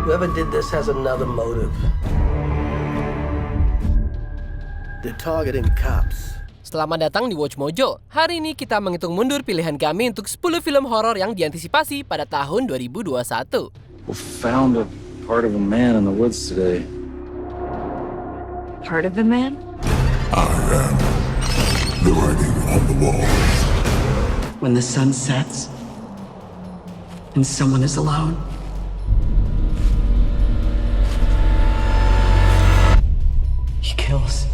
Whoever did this has another motive. They're targeting cops. Selamat datang di Watch Mojo. Hari ini kita menghitung mundur pilihan kami untuk 10 film horor yang diantisipasi pada tahun 2021. We found a part of a man in the woods today. Part of the man? I am the writing on the wall. When the sun sets and someone is alone. He kills.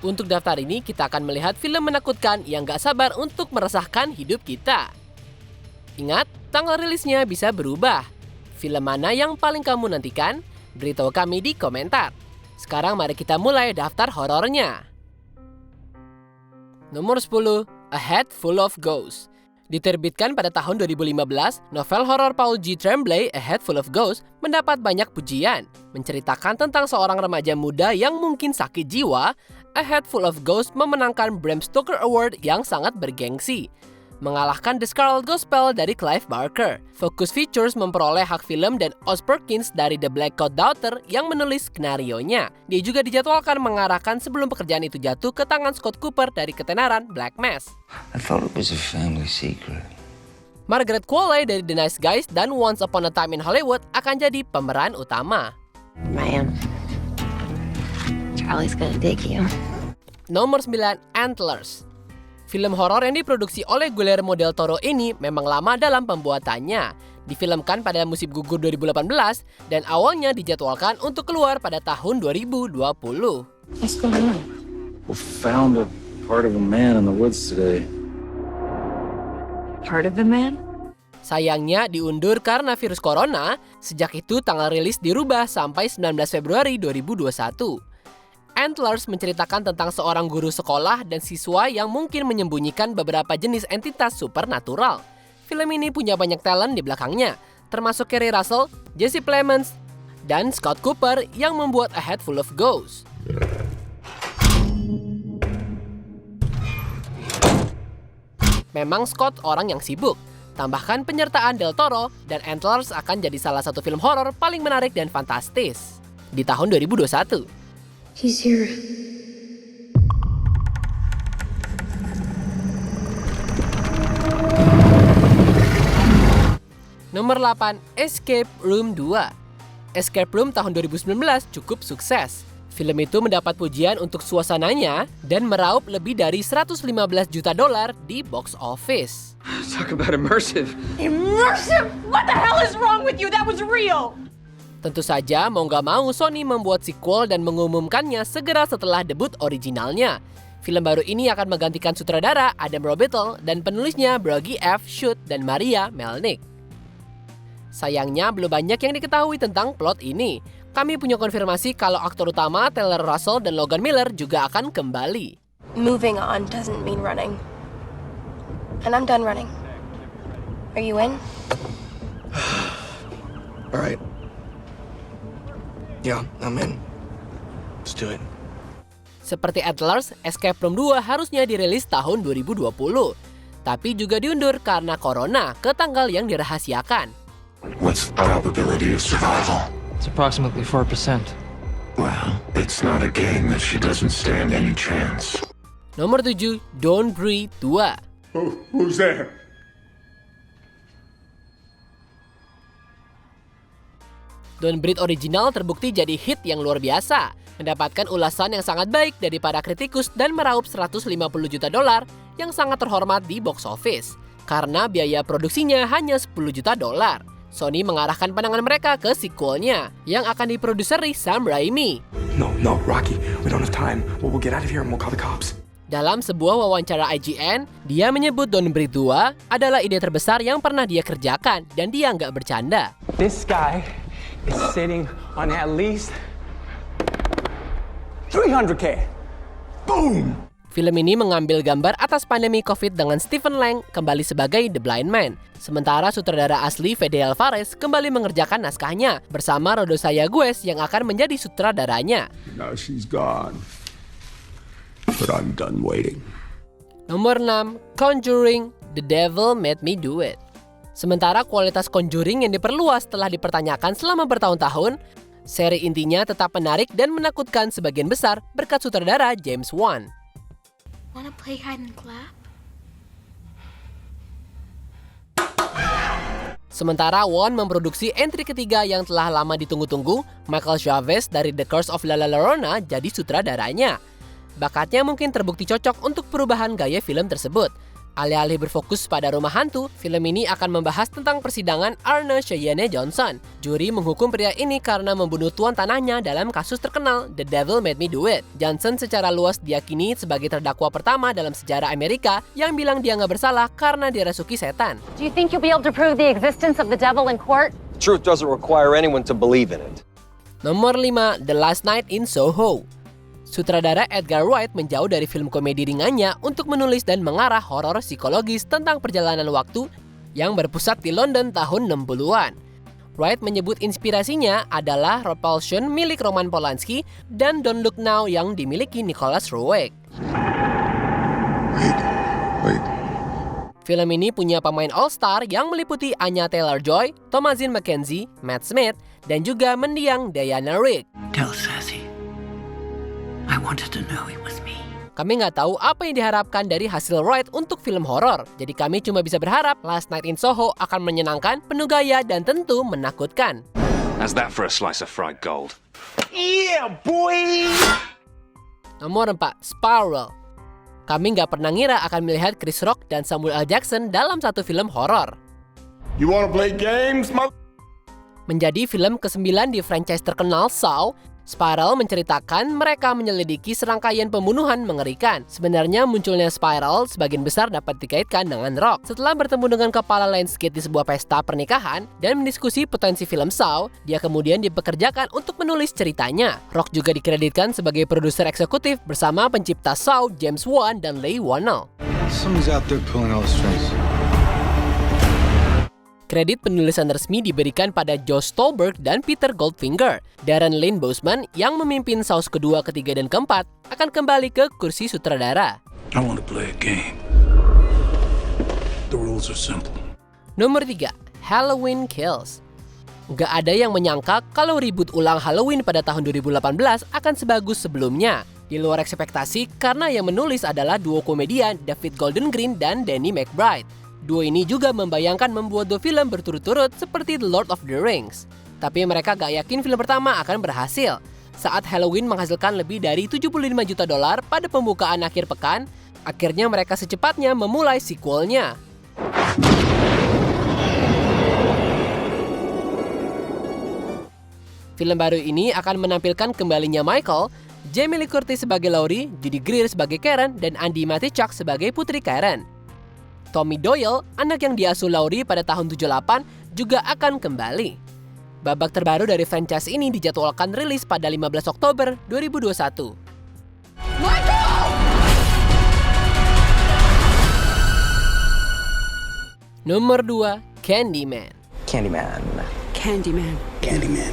Untuk daftar ini, kita akan melihat film menakutkan yang gak sabar untuk meresahkan hidup kita. Ingat, tanggal rilisnya bisa berubah. Film mana yang paling kamu nantikan? Beritahu kami di komentar. Sekarang mari kita mulai daftar horornya. Nomor 10, A Head Full of Ghosts. Diterbitkan pada tahun 2015, novel horor Paul G. Tremblay, A Head Full of Ghosts, mendapat banyak pujian. Menceritakan tentang seorang remaja muda yang mungkin sakit jiwa, A Head Full of Ghosts memenangkan Bram Stoker Award yang sangat bergengsi, mengalahkan The Scarlet Gospel dari Clive Barker. Focus Features memperoleh hak film dan Oz Perkins dari The Black Coat Daughter yang menulis skenarionya. Dia juga dijadwalkan mengarahkan sebelum pekerjaan itu jatuh ke tangan Scott Cooper dari ketenaran Black Mass. I thought it was a family secret. Margaret Qualley dari The Nice Guys dan Once Upon a Time in Hollywood akan jadi pemeran utama. Man, Charlie's gonna dig you. Nomor 9, Antlers. Film horor yang diproduksi oleh Guillermo del Toro ini memang lama dalam pembuatannya. Difilmkan pada musim gugur 2018 dan awalnya dijadwalkan untuk keluar pada tahun 2020. What's going on? We found a part of a man in the woods today. Part of the man? Sayangnya diundur karena virus corona, sejak itu tanggal rilis dirubah sampai 19 Februari 2021. Antlers menceritakan tentang seorang guru sekolah dan siswa yang mungkin menyembunyikan beberapa jenis entitas supernatural. Film ini punya banyak talent di belakangnya, termasuk Kerry Russell, Jesse Plemons, dan Scott Cooper yang membuat A Head Full of Ghosts. Memang Scott orang yang sibuk. Tambahkan penyertaan Del Toro, dan Antlers akan jadi salah satu film horor paling menarik dan fantastis di tahun 2021. He's here. Nomor 8, Escape Room 2. Escape Room tahun 2019 cukup sukses. Film itu mendapat pujian untuk suasananya dan meraup lebih dari 115 juta dolar di box office. Talk about immersive. Immersive? What the hell is wrong with you? That was real! Tentu saja mau nggak mau Sony membuat sequel dan mengumumkannya segera setelah debut originalnya. Film baru ini akan menggantikan sutradara Adam Robitel dan penulisnya Bragi F. Schutt dan Maria Melnick. Sayangnya belum banyak yang diketahui tentang plot ini. Kami punya konfirmasi kalau aktor utama Taylor Russell dan Logan Miller juga akan kembali. Moving on doesn't mean running. And I'm done running. Are you in? All right. Yeah, I'm in. Let's do it. Seperti Antlers, Escape Room 2 harusnya dirilis tahun 2020. Tapi juga diundur karena corona ke tanggal yang dirahasiakan. What's the probability of survival? It's approximately 4%. Well, it's not a game that she doesn't stand any chance. Nomor 7, Don't Breathe 2. Who's there? Don't Breathe original terbukti jadi hit yang luar biasa, mendapatkan ulasan yang sangat baik dari para kritikus dan meraup 150 juta dolar yang sangat terhormat di box office. Karena biaya produksinya hanya 10 juta dolar. Sony mengarahkan pandangan mereka ke sequelnya yang akan diproduseri Sam Raimi. No, Rocky, we don't have time. We'll get out of here and we'll call the cops. Dalam sebuah wawancara IGN, dia menyebut Don't Breathe 2 adalah ide terbesar yang pernah dia kerjakan dan dia nggak bercanda. This guy is sitting on at least 300K. Boom! Film ini mengambil gambar atas pandemi COVID dengan Stephen Lang kembali sebagai The Blind Man. Sementara sutradara asli Fede Alvarez kembali mengerjakan naskahnya bersama Rodo Sayagues yang akan menjadi sutradaranya. Now she's gone. But I'm done waiting. Nomor 6, Conjuring, The Devil Made Me Do It. Sementara kualitas Conjuring yang diperluas telah dipertanyakan selama bertahun-tahun, seri intinya tetap menarik dan menakutkan sebagian besar berkat sutradara James Wan. Wanna play hide and clap? Sementara Wan memproduksi entry ketiga yang telah lama ditunggu-tunggu, Michael Chavez dari The Curse of La Llorona jadi sutradaranya. Bakatnya mungkin terbukti cocok untuk perubahan gaya film tersebut. Alih-alih berfokus pada rumah hantu, film ini akan membahas tentang persidangan Arne Cheyenne Johnson. Juri menghukum pria ini karena membunuh tuan tanahnya dalam kasus terkenal The Devil Made Me Do It. Johnson secara luas diyakini sebagai terdakwa pertama dalam sejarah Amerika yang bilang dia nggak bersalah karena dirasuki setan. Do you think you'll be able to prove the existence of the devil in court? Truth doesn't require anyone to believe in it. Nomor 5, The Last Night in Soho. Sutradara Edgar Wright menjauh dari film komedi ringannya untuk menulis dan mengarah horor psikologis tentang perjalanan waktu yang berpusat di London tahun 60-an. Wright menyebut inspirasinya adalah Repulsion milik Roman Polanski dan Don't Look Now yang dimiliki Nicholas Roeg. Wait. Film ini punya pemain all-star yang meliputi Anya Taylor-Joy, Thomasin McKenzie, Matt Smith, dan juga mendiang Diana Rigg. Tell Sassy. I wanted to know it was me. Kami nggak tahu apa yang diharapkan dari hasil Wright untuk film horor. Jadi kami cuma bisa berharap Last Night in Soho akan menyenangkan, penuh gaya, dan tentu menakutkan. How's that for a slice of fried gold? Nomor 4, Spiral. Kami nggak pernah ngira akan melihat Chris Rock dan Samuel L. Jackson dalam satu film horor. You wanna play games, Menjadi film ke-9 di franchise terkenal Saw, Spiral menceritakan mereka menyelidiki serangkaian pembunuhan mengerikan. Sebenarnya munculnya Spiral sebagian besar dapat dikaitkan dengan Rock. Setelah bertemu dengan kepala Lionsgate di sebuah pesta pernikahan dan mendiskusi potensi film Saw, dia kemudian dipekerjakan untuk menulis ceritanya. Rock juga dikreditkan sebagai produser eksekutif bersama pencipta Saw, James Wan, dan Leigh Whannell. Someone's out there pulling all the strings. Kredit penulisan resmi diberikan pada Joe Stolberg dan Peter Goldfinger. Darren Lynn Bousman yang memimpin Saw kedua, ketiga, dan keempat akan kembali ke kursi sutradara. I want to play a game. The rules are simple. Nomor 3, Halloween Kills. Gak ada yang menyangka kalau reboot ulang Halloween pada tahun 2018 akan sebagus sebelumnya. Di luar ekspektasi karena yang menulis adalah duo komedian David Golden Green dan Danny McBride. Duo ini juga membayangkan membuat 2 film berturut-turut seperti The Lord of the Rings. Tapi mereka gak yakin film pertama akan berhasil. Saat Halloween menghasilkan lebih dari $75 juta pada pembukaan akhir pekan, akhirnya mereka secepatnya memulai sequelnya. Film baru ini akan menampilkan kembalinya Michael, Jamie Lee Curtis sebagai Laurie, Judy Greer sebagai Karen, dan Andi Matichak sebagai putri Karen. Tommy Doyle, anak yang diasuh Laurie pada tahun 78, juga akan kembali. Babak terbaru dari franchise ini dijadwalkan rilis pada 15 Oktober 2021. Nomor 2, Candyman. Candyman. Candyman. Candyman.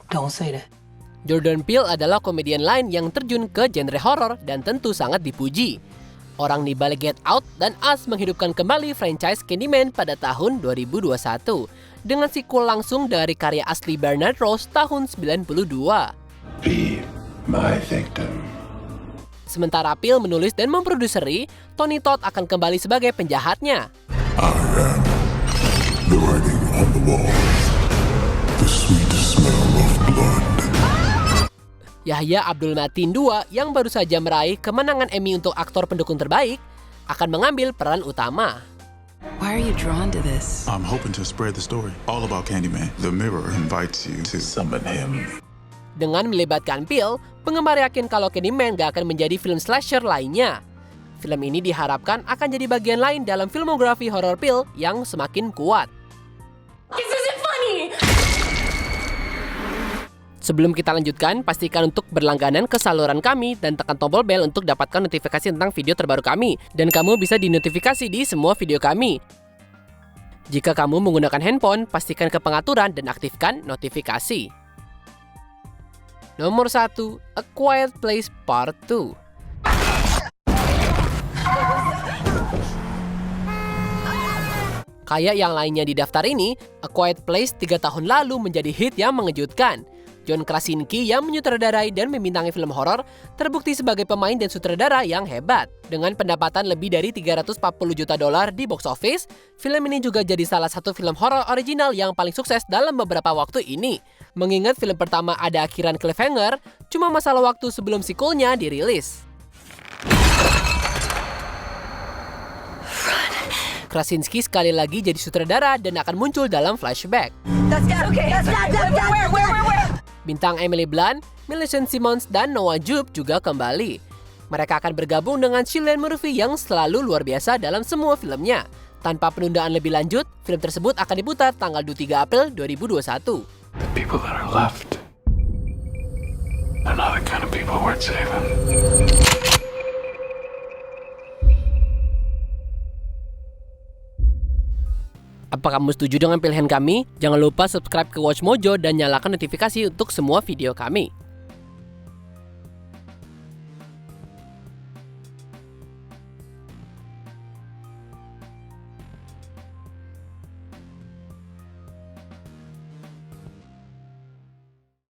Don't say that. Jordan Peele adalah komedian lain yang terjun ke genre horor dan tentu sangat dipuji. Orang di balik Get Out dan Us menghidupkan kembali franchise Candyman pada tahun 2021 dengan sequel langsung dari karya asli Bernard Rose tahun 92. Be my victim. Sementara Peele menulis dan memproduseri, Tony Todd akan kembali sebagai penjahatnya. I am the writing on the wall. The sweet smell of blood. Yahya Abdul Mateen II yang baru saja meraih kemenangan Emmy untuk aktor pendukung terbaik akan mengambil peran utama. Why are you drawn to this? I'm hoping to spread the story all about Candyman. The Mirror invites you to summon him. Dengan melibatkan Peele, penggemar yakin kalau Candyman gak akan menjadi film slasher lainnya. Film ini diharapkan akan jadi bagian lain dalam filmografi horor Peele yang semakin kuat. This isn't funny! Sebelum kita lanjutkan, pastikan untuk berlangganan ke saluran kami dan tekan tombol bel untuk dapatkan notifikasi tentang video terbaru kami. Dan kamu bisa dinotifikasi di semua video kami. Jika kamu menggunakan handphone, pastikan ke pengaturan dan aktifkan notifikasi. Nomor 1, A Quiet Place Part 2. Kayak yang lainnya di daftar ini, A Quiet Place 3 tahun lalu menjadi hit yang mengejutkan. John Krasinski yang menyutradarai dan membintangi film horor terbukti sebagai pemain dan sutradara yang hebat. Dengan pendapatan lebih dari $340 juta di box office, film ini juga jadi salah satu film horor original yang paling sukses dalam beberapa waktu ini. Mengingat film pertama ada akhiran cliffhanger, cuma masalah waktu sebelum sequelnya dirilis. Krasinski sekali lagi jadi sutradara dan akan muncul dalam flashback. Bintang Emily Blunt, Millicent Simmons, dan Noah Jupe juga kembali. Mereka akan bergabung dengan Cillian Murphy yang selalu luar biasa dalam semua filmnya. Tanpa penundaan lebih lanjut, film tersebut akan diputar tanggal 23 April 2021. The people that are left, they're not the kind of people worth saving. Apa kamu setuju dengan pilihan kami? Jangan lupa subscribe ke Watch Mojo dan nyalakan notifikasi untuk semua video kami.